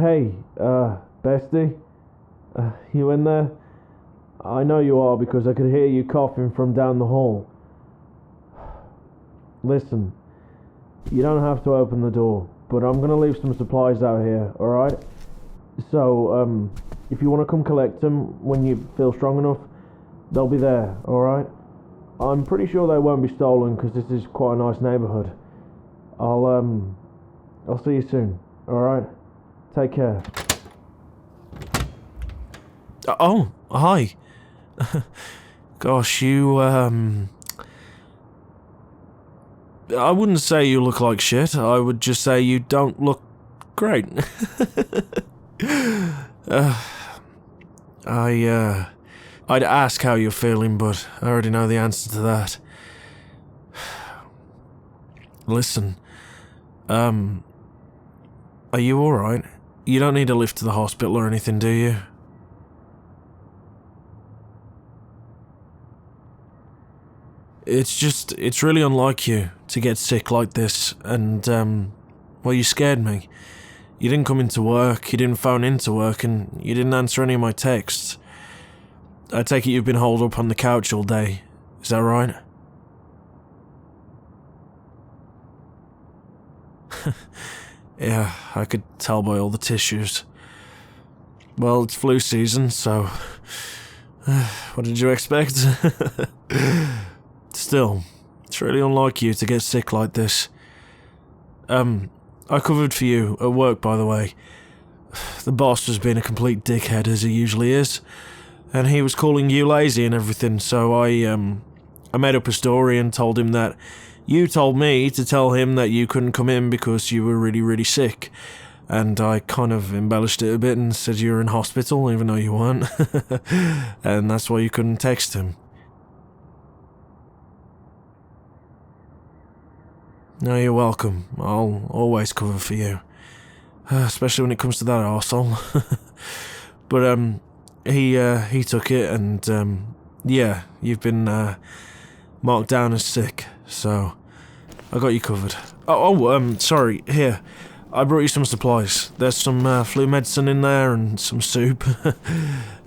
Hey, Bestie? You in there? I know you are because I could hear you coughing from down the hall. Listen, you don't have to open the door, but I'm gonna leave some supplies out here, alright? So, if you want to come collect them when you feel strong enough, they'll be there, alright? I'm pretty sure they won't be stolen because this is quite a nice neighborhood. I'll see you soon, alright? Take care. Oh, hi. Gosh, you, I wouldn't say you look like shit. I would just say you don't look great. I'd ask how you're feeling, but I already know the answer to that. Listen, are you alright? You don't need a lift to the hospital or anything, do you? It's really unlike you to get sick like this, and, well, you scared me. You didn't come into work, you didn't phone into work, and you didn't answer any of my texts. I take it you've been holed up on the couch all day. Is that right? Yeah, I could tell by all the tissues. Well, it's flu season, so... what did you expect? Still, it's really unlike you to get sick like this. I covered for you at work, by the way. The boss was being a complete dickhead, as he usually is, and he was calling you lazy and everything, so I made up a story and told him that you told me to tell him that you couldn't come in because you were really, really sick. And I kind of embellished it a bit and said you were in hospital, even though you weren't. And that's why you couldn't text him. No, you're welcome. I'll always cover for you. Especially when it comes to that arsehole. But, he took it and, yeah, you've been, marked down as sick, so I got you covered. Sorry, here. I brought you some supplies. There's some, flu medicine in there and some soup.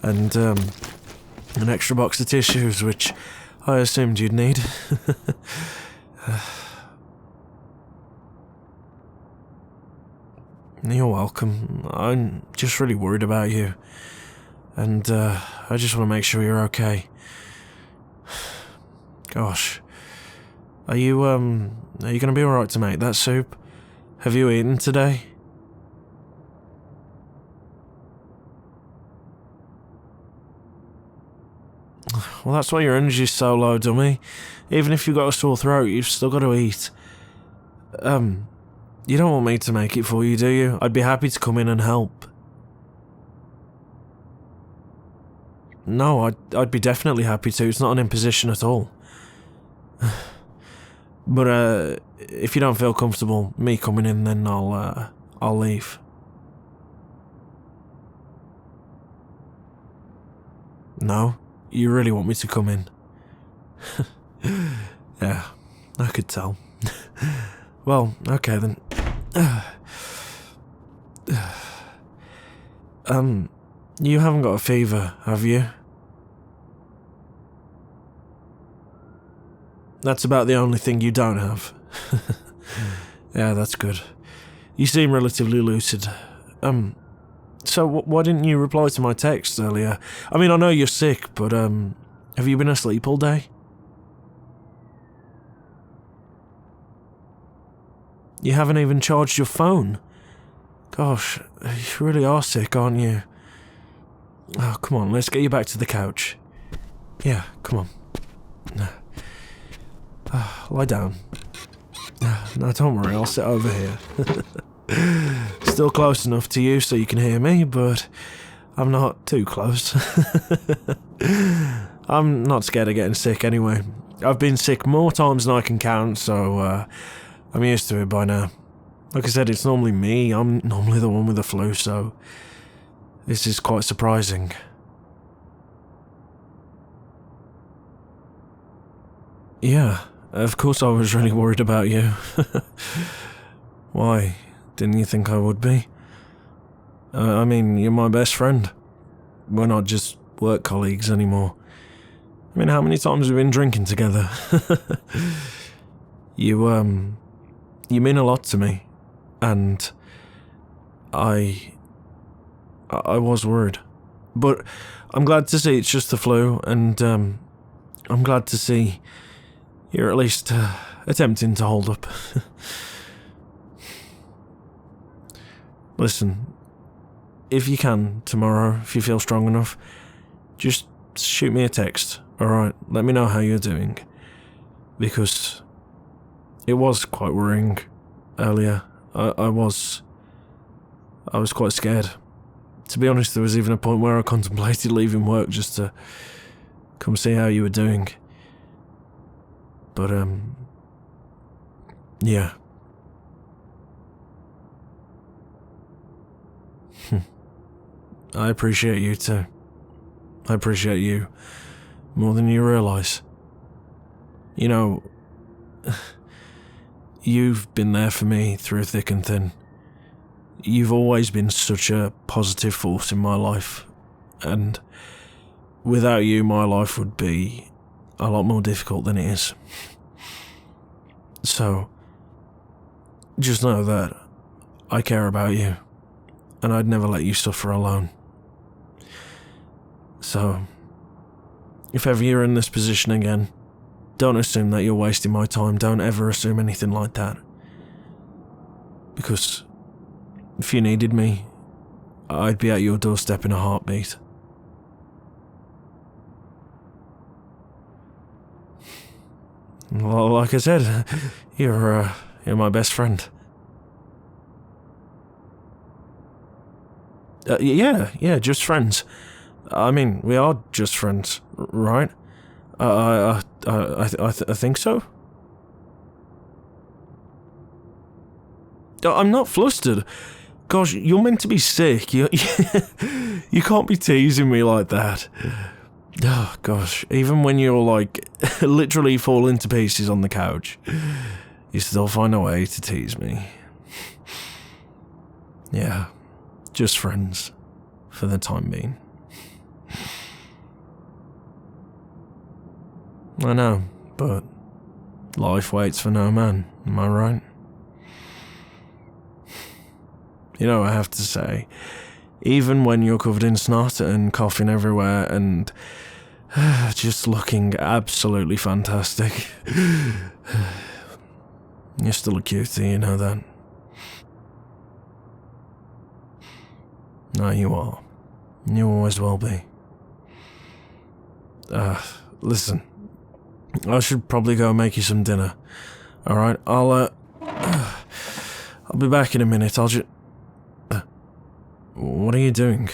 And, an extra box of tissues, which I assumed you'd need. You're welcome. I'm just really worried about you. And, I just want to make sure you're okay. Gosh. Are you gonna be alright to make that soup? Have you eaten today? Well, that's why your energy's so low, dummy. Even if you've got a sore throat, you've still got to eat. You don't want me to make it for you, do you? I'd be happy to come in and help. No, I'd be definitely happy to. It's not an imposition at all. But, if you don't feel comfortable me coming in, then I'll leave. No? You really want me to come in? Yeah, I could tell. Well, okay then. You haven't got a fever, have you? That's about the only thing you don't have. Yeah, that's good. You seem relatively lucid. So why didn't you reply to my text earlier? I mean, I know you're sick, but, have you been asleep all day? You haven't even charged your phone. Gosh, you really are sick, aren't you? Oh, come on, let's get you back to the couch. Yeah, come on. Lie down. No, don't worry, I'll sit over here. Still close enough to you so you can hear me, but I'm not too close. I'm not scared of getting sick anyway. I've been sick more times than I can count, so I'm used to it by now. Like I said, it's normally me. I'm normally the one with the flu, so this is quite surprising. Yeah, of course I was really worried about you. Why? Didn't you think I would be? I mean, you're my best friend. We're not just work colleagues anymore. I mean, how many times have we been drinking together? You mean a lot to me, and I was worried. But I'm glad to see it's just the flu, and I'm glad to see you're at least attempting to hold up. Listen, if you can, tomorrow, if you feel strong enough, just shoot me a text, alright? Let me know how you're doing. Because it was quite worrying earlier. I was quite scared. To be honest, there was even a point where I contemplated leaving work just to come see how you were doing. But, yeah. I appreciate you too. I appreciate you more than you realise. You know, you've been there for me through thick and thin. You've always been such a positive force in my life, and without you my life would be a lot more difficult than it is. So, just know that I care about you, and I'd never let you suffer alone. So, if ever you're in this position again, don't assume that you're wasting my time. Don't ever assume anything like that. Because if you needed me, I'd be at your doorstep in a heartbeat. Well, like I said, you're my best friend. Yeah, just friends. I mean, we are just friends, right? I think so. I'm not flustered. Gosh, you're meant to be sick. You can't be teasing me like that. Oh, gosh, even when you're like literally falling to pieces on the couch, you still find a way to tease me. Yeah, just friends for the time being. I know, but life waits for no man, am I right? You know, I have to say, even when you're covered in snot and coughing everywhere and just looking absolutely fantastic, you're still a cutie, you know that? No, you are. You always will be. Listen, I should probably go make you some dinner. Alright, I'll be back in a minute. I'll just... what are you doing?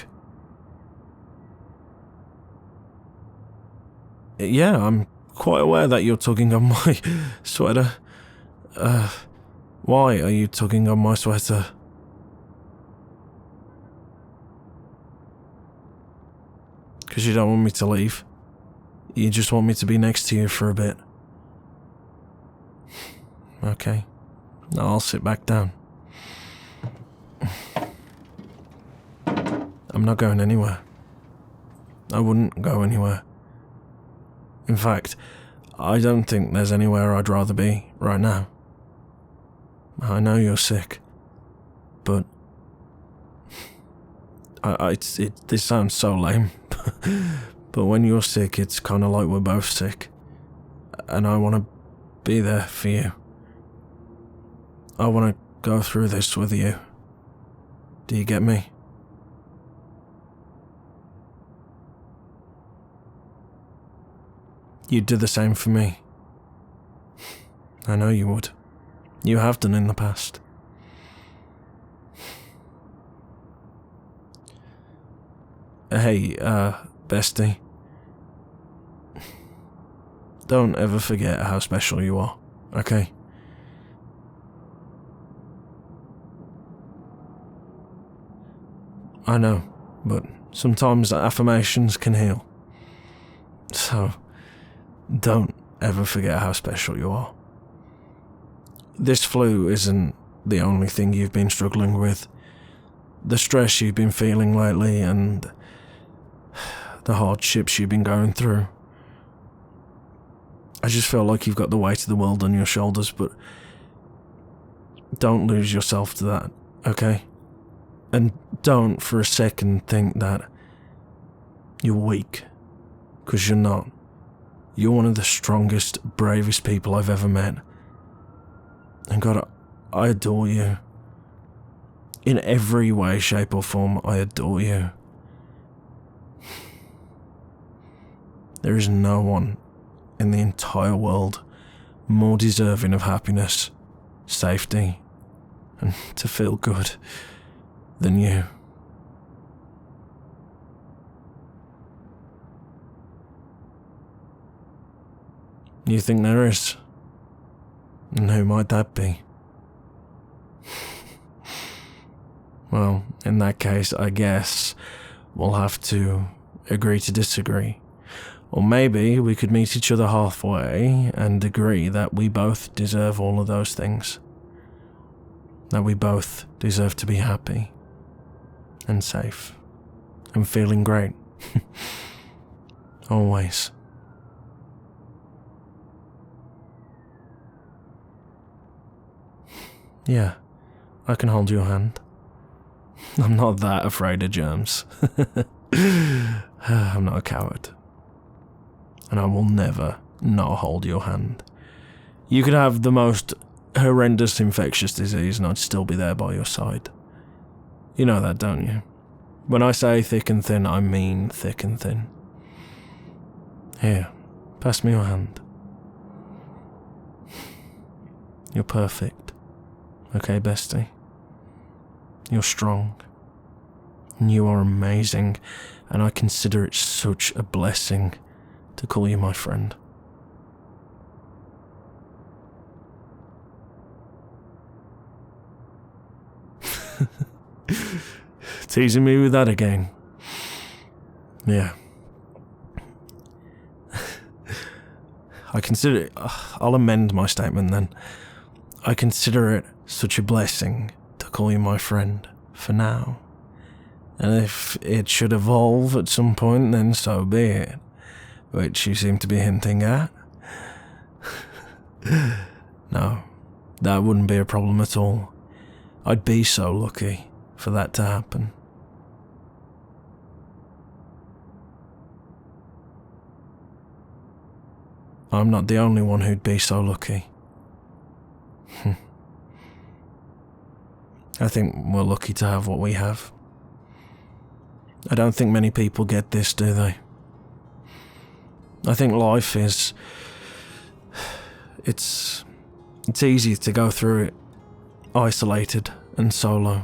Yeah, I'm quite aware that you're tugging on my sweater. Why are you tugging on my sweater? Because you don't want me to leave. You just want me to be next to you for a bit. Okay. I'll sit back down. I'm not going anywhere. I wouldn't go anywhere. In fact, I don't think there's anywhere I'd rather be right now. I know you're sick, but this sounds so lame, but when you're sick, it's kind of like we're both sick, and I want to be there for you. I want to go through this with you. Do you get me? You'd do the same for me. I know you would. You have done in the past. Hey, Bestie. Don't ever forget how special you are, okay? I know, but sometimes affirmations can heal. So, don't ever forget how special you are. This flu isn't the only thing you've been struggling with. the stress you've been feeling lately and the hardships you've been going through. I just feel like you've got the weight of the world on your shoulders, but don't lose yourself to that, okay? And don't for a second think that you're weak, because you're not. You're one of the strongest, bravest people I've ever met. And God, I adore you. In every way, shape or form, I adore you. There is no one in the entire world more deserving of happiness, safety, and to feel good than you. You think there is? And who might that be? Well, in that case, I guess we'll have to agree to disagree. Or maybe we could meet each other halfway and agree that we both deserve all of those things. That we both deserve to be happy and safe and feeling great. Always. Yeah, I can hold your hand. I'm not that afraid of germs. I'm not a coward. And I will never not hold your hand. You could have the most horrendous infectious disease and I'd still be there by your side. You know that, don't you? When I say thick and thin, I mean thick and thin. Here, pass me your hand. You're perfect. Okay, bestie? You're strong. And you are amazing, and I consider it such a blessing to call you my friend. Teasing me with that again. Yeah. I consider it, I'll amend my statement then. I consider it such a blessing to call you my friend for now. And if it should evolve at some point, then so be it. Which you seem to be hinting at. No, that wouldn't be a problem at all. I'd be so lucky for that to happen. I'm not the only one who'd be so lucky. I think we're lucky to have what we have. I don't think many people get this, do they? I think life is... It's easy to go through it isolated and solo.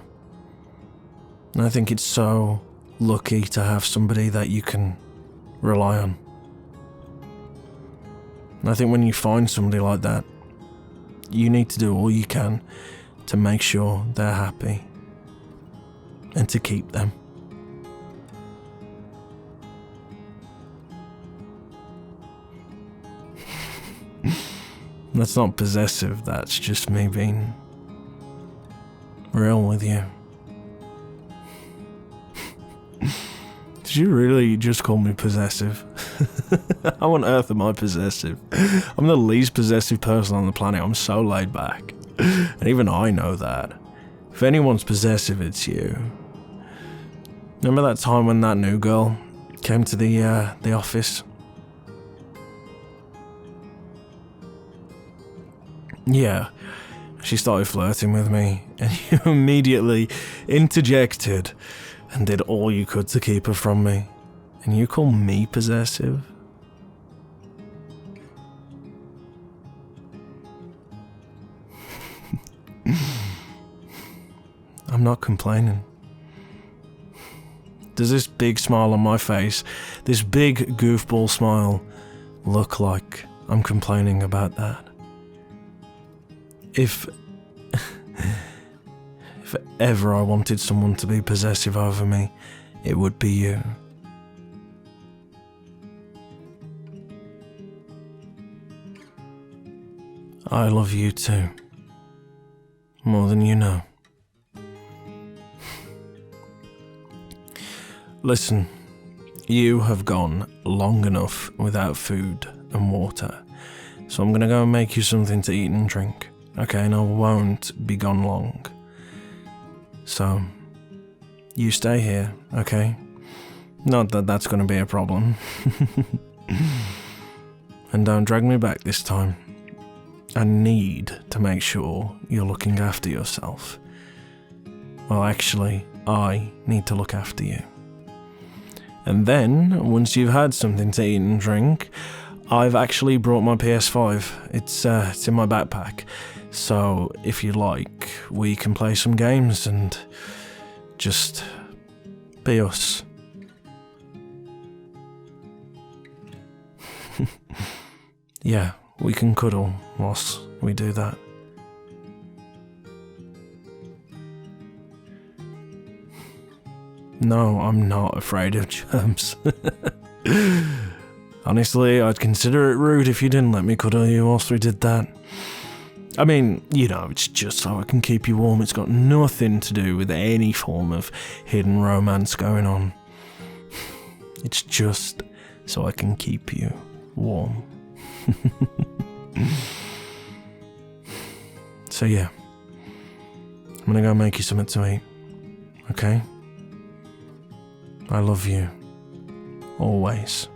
And I think it's so lucky to have somebody that you can rely on. And I think when you find somebody like that, you need to do all you can to make sure they're happy and to keep them. That's not possessive, that's just me being real with you. Did you really just call me possessive? How on earth am I possessive? I'm the least possessive person on the planet. I'm so laid back. And even I know that. If anyone's possessive, it's you. Remember that time when that new girl came to the office? Yeah, she started flirting with me, and you immediately interjected and did all you could to keep her from me. And you call me possessive? I'm not complaining. Does this big smile on my face, this big goofball smile, look like I'm complaining about that? If ever I wanted someone to be possessive over me, it would be you. I love you too. More than you know. Listen, you have gone long enough without food and water, so I'm gonna go and make you something to eat and drink, okay? And I won't be gone long. So, you stay here, okay? Not that that's gonna be a problem. And don't drag me back this time. I need to make sure you're looking after yourself. Well, actually, I need to look after you. And then, once you've had something to eat and drink, I've actually brought my PS5. It's in my backpack. So, if you like, we can play some games and just be us. Yeah, we can cuddle whilst we do that. No, I'm not afraid of germs. Honestly, I'd consider it rude if you didn't let me cuddle you whilst we did that. I mean, you know, it's just so I can keep you warm. It's got nothing to do with any form of hidden romance going on. It's just so I can keep you warm. So yeah, I'm gonna go make you something to eat, okay? I love you, always.